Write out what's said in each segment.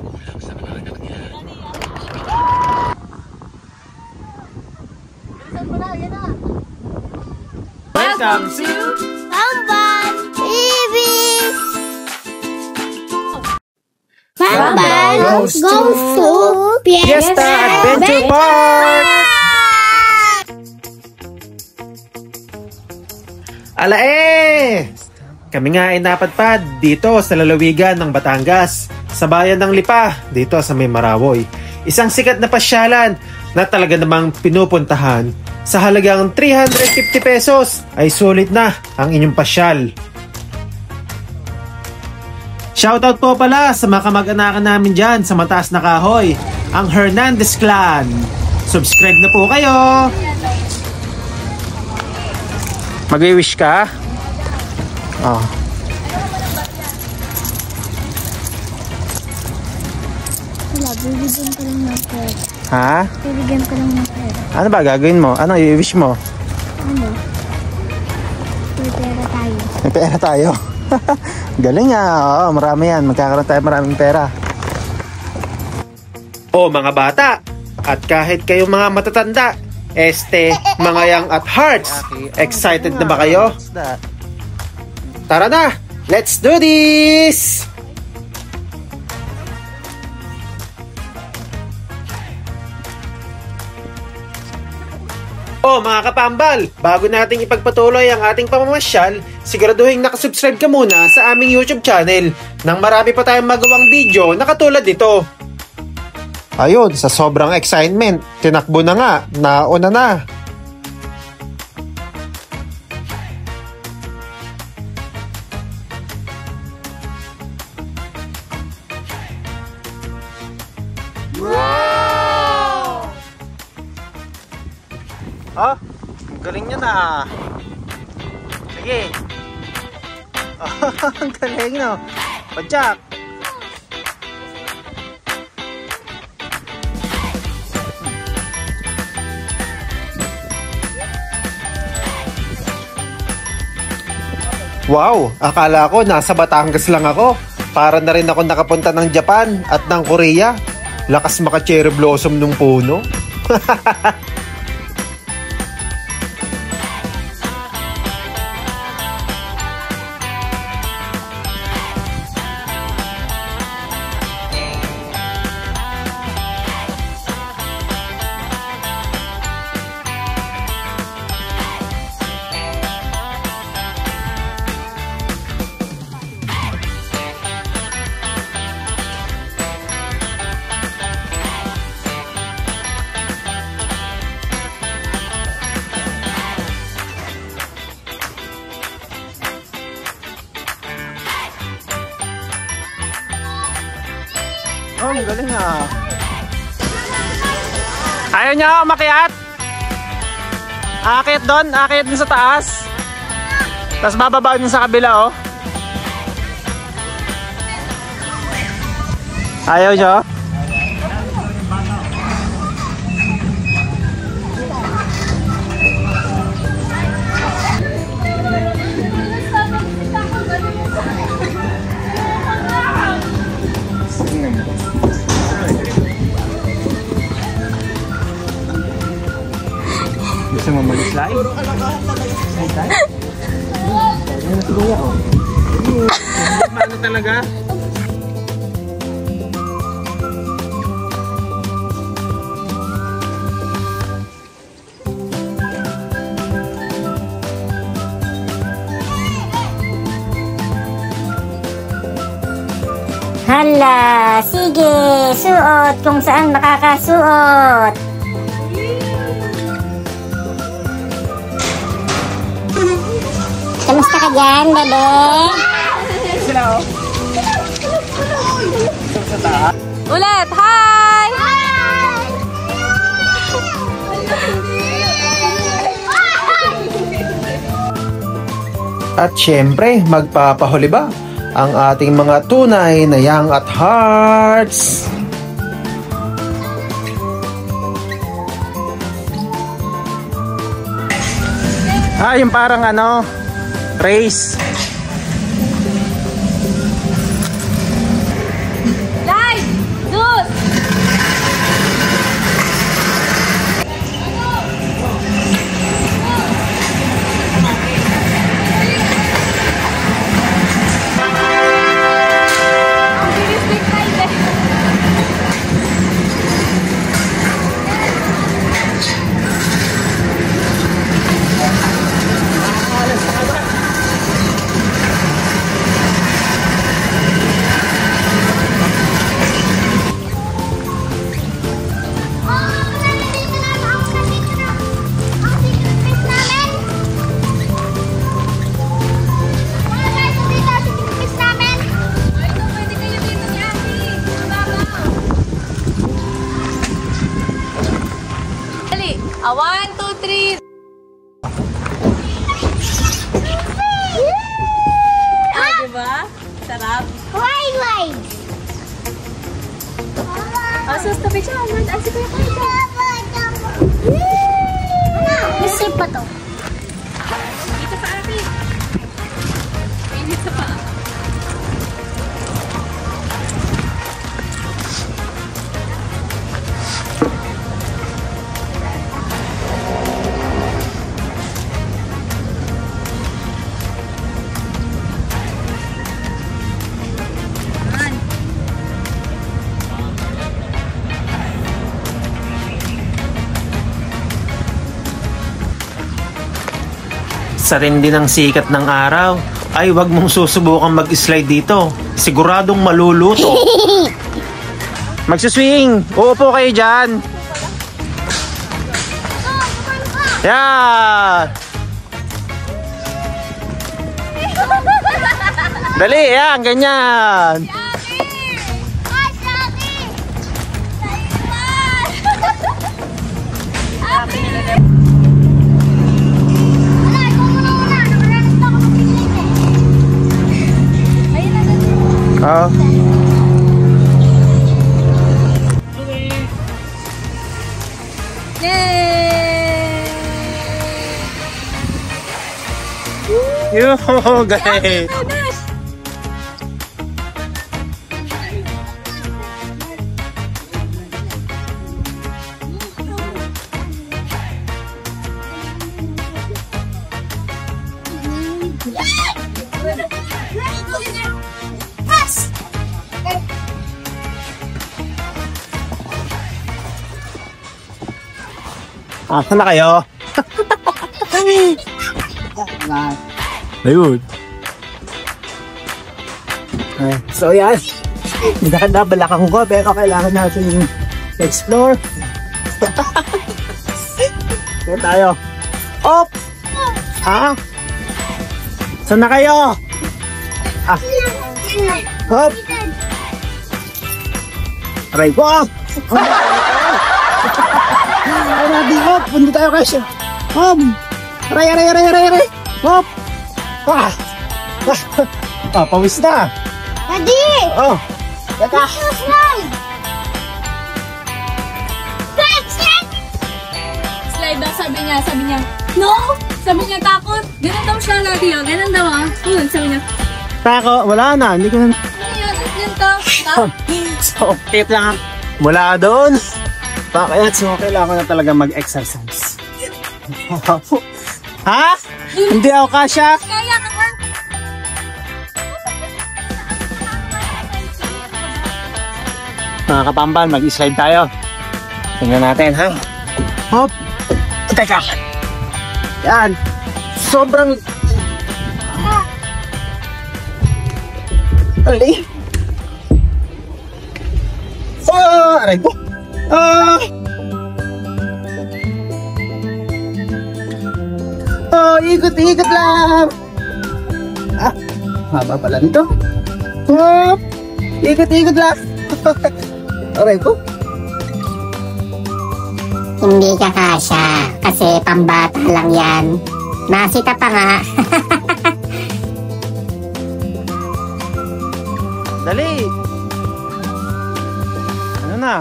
Welcome to Mamban TV. Mamban goes to Fiesta Adventure Park. Alae! Kami nga ay napadpad dito sa lalawigan ng Batangas, sa bayan ng Lipa, dito sa May Marawoy. Isang sikat na pasyalan na talaga namang pinupuntahan. Sa halagang 350 pesos ay sulit na ang inyong pasyal. Shoutout po pala sa mga kamag-anakan namin dyan sa mataas na kahoy, ang Hernandez Clan. Subscribe na po kayo! Mag-wish ka? Oh. Wala, bibigyan ko lang ng pera. Ha? Bibigyan ko lang ng pera. Ano ba gagawin mo? Ano i-wish mo? Ano? May pera tayo. May pera tayo. Galing nga. Oo, marami yan. Magkakaroon tayo maraming pera. O mga bata, at kahit kayo mga matatanda, mga young at hearts, excited na ba kayo? Tara na! Let's do this! O mga kapambal, bago nating ipagpatuloy ang ating pamamasyal, siguraduhin nakasubscribe ka muna sa aming YouTube channel nang marami pa tayong magawang video na katulad nito. Ayun, sa sobrang excitement, tinakbo na nga, nauna na. Wow! Oh, galing niya na. Sige. Oh, ang galing no. Padyak. Wow, akala ko nasa Batangas lang ako. Para na rin ako nakapunta ng Japan at ng Korea. Lakas maka-cherry blossom nung puno. Oh, ang galing ah. Ayaw niya umakyat? Akit doon sa taas. Tapos bababa dun sa kabila oh. Ayaw siya? Gusto mo mag-slide? Slide tayo? Ayan na siguro ako. Paano talaga? Hala, sige, suot kung saan makakasuot. Kamusta ka dyan, bebe? Sila oh. Ulit, hi! At syempre, magpapahuli ba ang ating mga tunay na young at hearts? Yung parang ano, race. Live! 1, 2, 3. Diba? Sarap. Why? Sus, tabi siya. Ang sige ko ito. Isip pa to. Dito pa, Abi. Init sa paa. Sa rindi ng sikat ng araw, ay wag mong susubukang mag-slide dito. Siguradong maluluto. Magsuswing! Uupo kayo dyan! Yan! Dali, yan, ganyan! Oh. Yay! Yo, guys! Saan na kayo? Ayun. So yan. Maganda balakang ko pero kailangan natin explore. Kaya tayo. Op! Ha? Saan na kayo? Hop! Aray ko! Ay natin, hop! Pundi tayo kasi. Hop! Aray! Hop! Pawis na. Daddy! Oh! Teka! Slide daw, sabi niya, no! Sabi niya, takot. Ganun daw siya, Lodi. Ganun daw, sabi niya. Tako, wala na. Hindi ko na... Ano yun to? So, okay lang. Wala doon. Kaya so, kailangan na talaga mag-exercise. Ha? Hindi ako kasya. Kaya ka ba? Mga kapamban, mag-slide tayo. Tingnan natin, ha? Hop! Teka! Yan! Sobrang... Ali! Oh! Aray ko! Oh! Oh! Ikot lang! Haba pala nito. Hop! Ikot lang! Aray ko! Hindi ka kasya kasi pambata lang yan. Nasita pa nga. Dali! Ano na?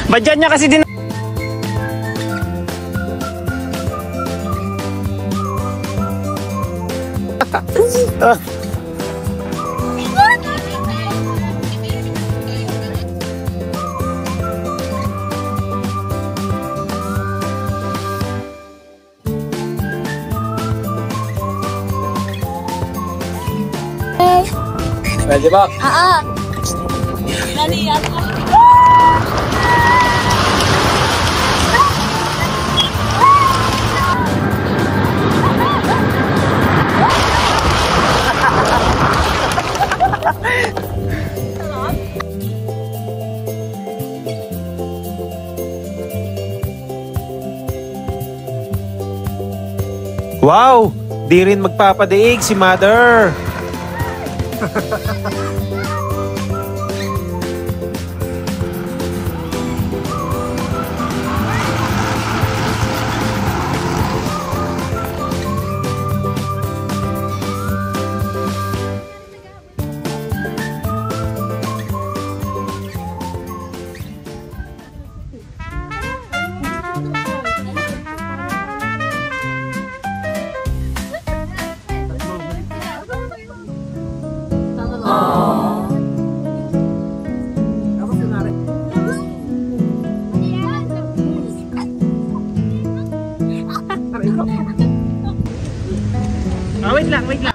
Ba't dyan niya kasi din... Pwede ba? Dali, Wow! Di rin magpapadaig si Mother. Wait lang.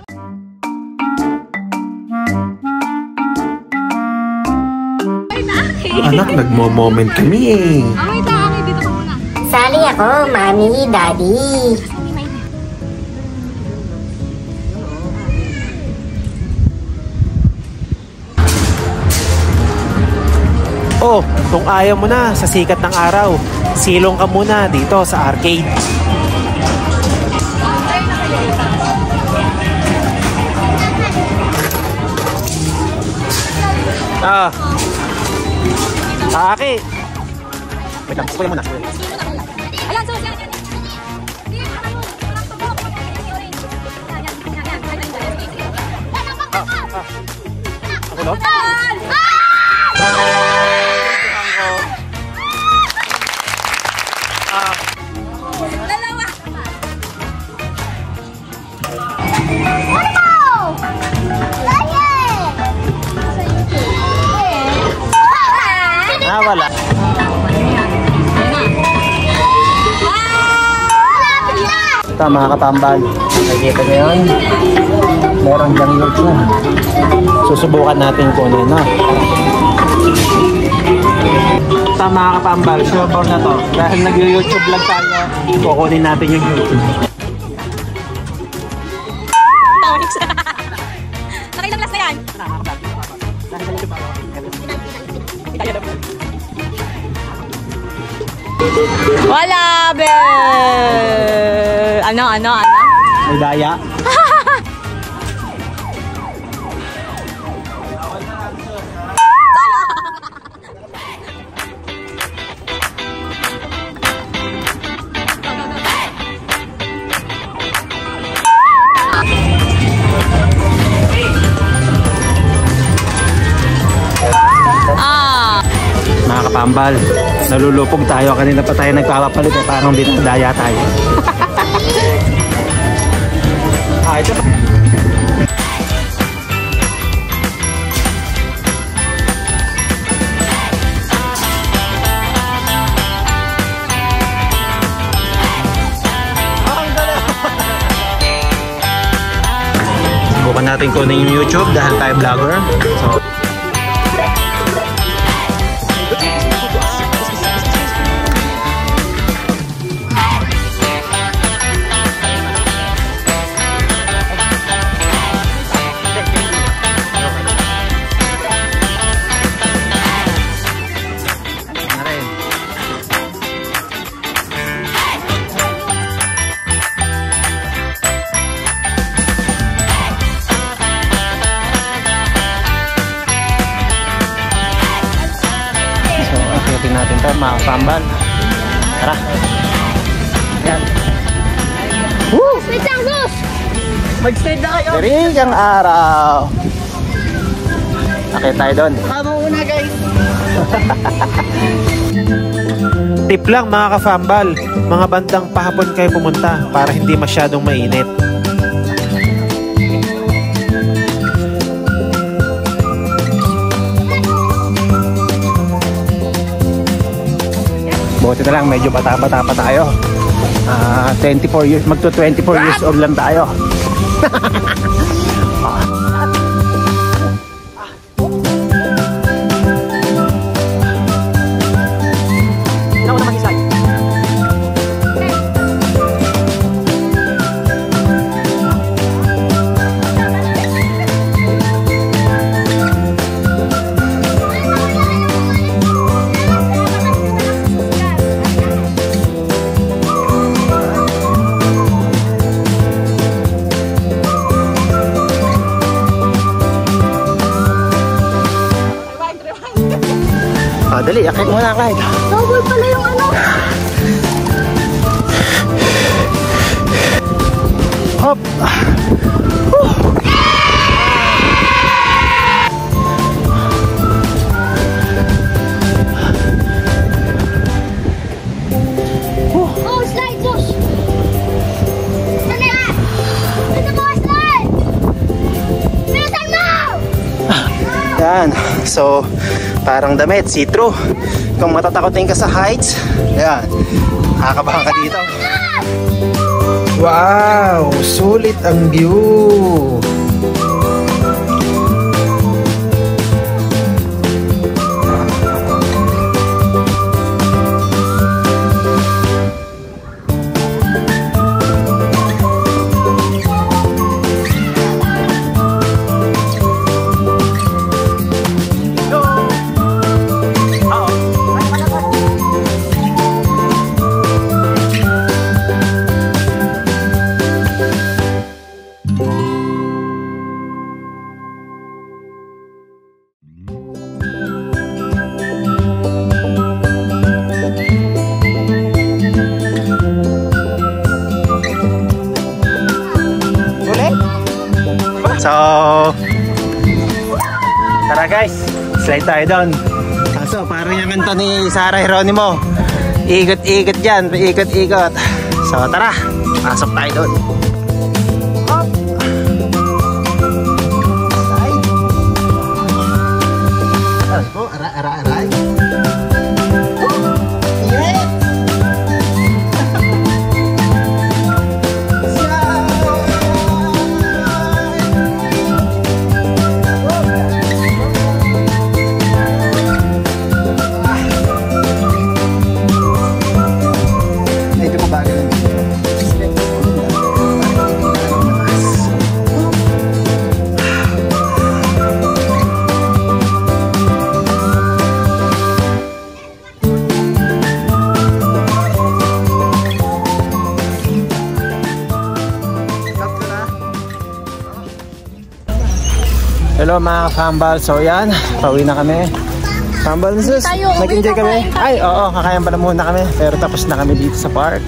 Anak, nagmo-moment kami eh. Wait lang, dito ka muna. Sali ako, Mami, Daddy. Oh, kung ayaw mo na sa sikat ng araw, silong ka muna dito sa arcade. Aki. Wait lang, kuya muna. Ayan, so, yan. Ako no? Dalawa. Wala. Ito mga kapambal, nakikita nyo yun, meron dyan YouTube. Susubukan natin kunin na. Ito mga kapambal, sure na to. Dahil nag-YouTube vlog tayo, kukunin natin yung YouTube. Nakailang class na yan? Wala, be! Ano? May daya. Mga kapambal, nalulupog tayo. Kanina pa tayo nagpapapalit eh. Parang dinadaya tayo. Ito pa. Subukan natin kunin yung YouTube dahil tayo vlogger. So, natin ito mga kapambal. Tara. Ayan. Woo! Wait lang, Sus! Mag-stay na kayo. Dirigang araw. Okay tayo doon. Kamo una guys. Tip lang mga kapambal, mga bandang pahapon kayo pumunta para hindi masyadong mainit. Buti na lang, medyo bata-bata pa tayo. 24 years, magto 24 years old lang tayo. dali, akit muna Clyde. Double pala yung ano. Hop. Oh, slide, Josh. Dali ah. Ito mo, slide. Bilisan mo. Yan. So, parang damit, see-through. Kung matatakotin ka sa heights, yan. Kakabahan ka dito. Wow! Sulit ang view! So, tara guys, slide tayo doon. So, parang yung kanta ni Sarah Geronimo. Ikot-ikot dyan, ikot-ikot. So, tara, pasok tayo doon. Hop! Slide. Aray po, aray. Yeah! Hello mga kambal, so yan, pauwi na kami. Kambal, sus, nag-enjoy kami. Ay, oo, kakayan pala muna kami. Pero tapos na kami dito sa park.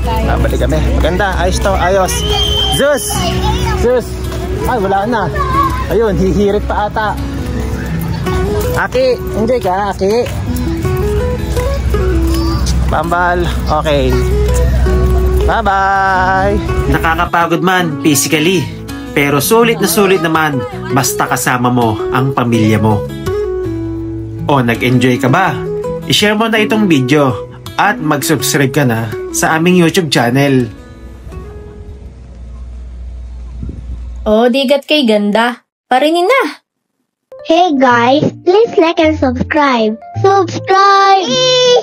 Babalik kami. Maganda, ayos to, ayos. Sus! Sus! Ay, wala na. Ayun, hihirit pa ata. Aki, enjoy ka, Aki. Kambal, okay. Bye-bye! Nakakapagod man physically, pero sulit na sulit naman basta kasama mo ang pamilya mo. O nag-enjoy ka ba? I-share mo na itong video at mag-subscribe ka na sa aming YouTube channel. Oh, digat kay ganda. Parinin na. Hey guys, please like and subscribe. Subscribe!